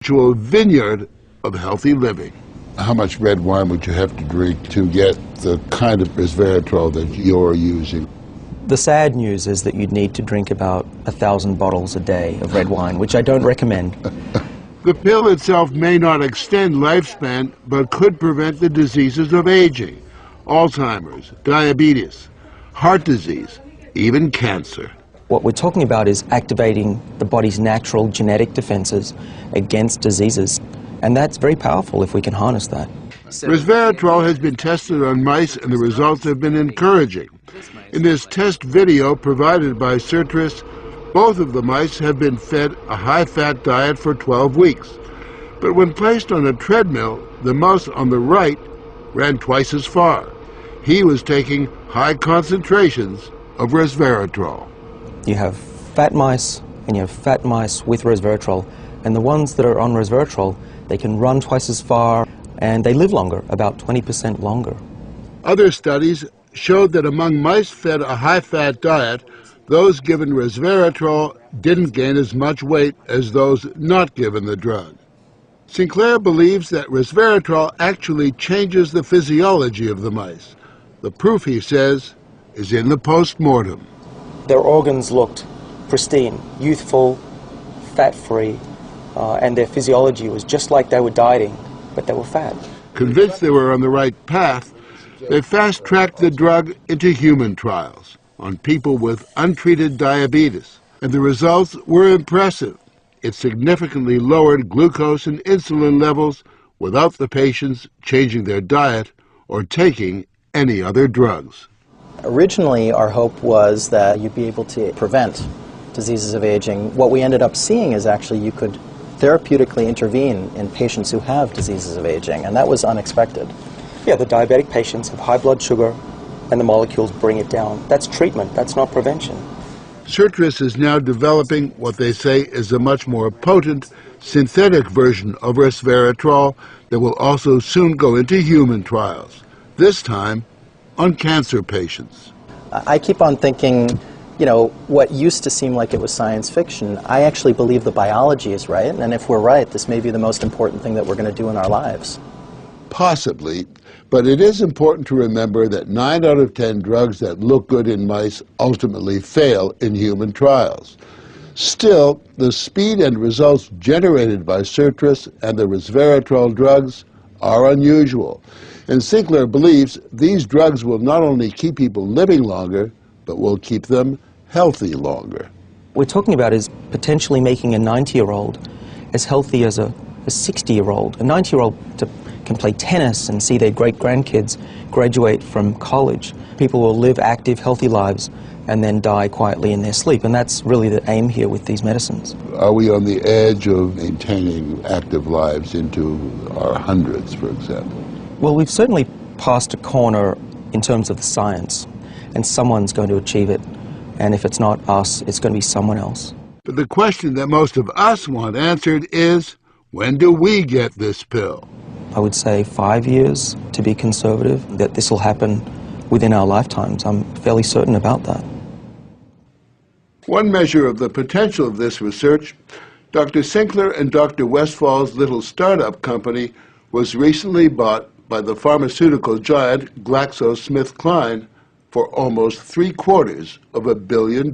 actual vineyard of healthy living. How much red wine would you have to drink to get the kind of Resveratal that you're using? The sad news is that you'd need to drink about 1,000 bottles a day of red wine, which I don't recommend. The pill itself may not extend lifespan, but could prevent the diseases of aging, Alzheimer's, diabetes, heart disease, even cancer. What we're talking about is activating the body's natural genetic defenses against diseases, and that's very powerful if we can harness that. Resveratrol has been tested on mice, and the results have been encouraging. In this test video provided by Certris, both of the mice have been fed a high-fat diet for 12 weeks. But when placed on a treadmill, the mouse on the right ran twice as far. He was taking high concentrations of Resveratrol. You have fat mice, and you have fat mice with Resveratrol, and the ones that are on Resveratrol, they can run twice as far, and they live longer, about 20% longer. Other studies showed that among mice fed a high-fat diet, those given Resveratrol didn't gain as much weight as those not given the drug. Sinclair believes that Resveratrol actually changes the physiology of the mice. The proof, he says, is in the post-mortem. Their organs looked pristine, youthful, fat-free, and their physiology was just like they were dieting, but they were fat. Convinced they were on the right path, they fast-tracked the drug into human trials on people with untreated diabetes, and the results were impressive. It significantly lowered glucose and insulin levels without the patients changing their diet or taking any other drugs. Originally, our hope was that you'd be able to prevent diseases of aging. What we ended up seeing is actually you could therapeutically intervene in patients who have diseases of aging, and that was unexpected. Yeah, the diabetic patients have high blood sugar, and the molecules bring it down. That's treatment, that's not prevention. Certris is now developing what they say is a much more potent synthetic version of Resveratrol that will also soon go into human trials, this time on cancer patients. I keep on thinking, you know, what used to seem like it was science fiction, I actually believe the biology is right, and if we're right, this may be the most important thing that we're going to do in our lives. Possibly, but it is important to remember that 9 out of 10 drugs that look good in mice ultimately fail in human trials. Still, the speed and results generated by Certris and the Resveratrol drugs are unusual, and Sinclair believes these drugs will not only keep people living longer, but will keep them healthy longer. What we're talking about is potentially making a 90-year-old as healthy as a 60-year-old. A 90-year-old can play tennis and see their great-grandkids graduate from college. People will live active, healthy lives and then die quietly in their sleep, and that's really the aim here with these medicines. Are we on the edge of maintaining active lives into our hundreds, for example? Well, we've certainly passed a corner in terms of the science, and someone's going to achieve it, and if it's not us, it's going to be someone else. But the question that most of us want answered is, when do we get this pill? I would say 5 years, to be conservative, that this will happen within our lifetimes. I'm fairly certain about that. One measure of the potential of this research, Dr. Sinclair and Dr. Westfall's little startup company was recently bought by the pharmaceutical giant GlaxoSmithKline for almost $750 million.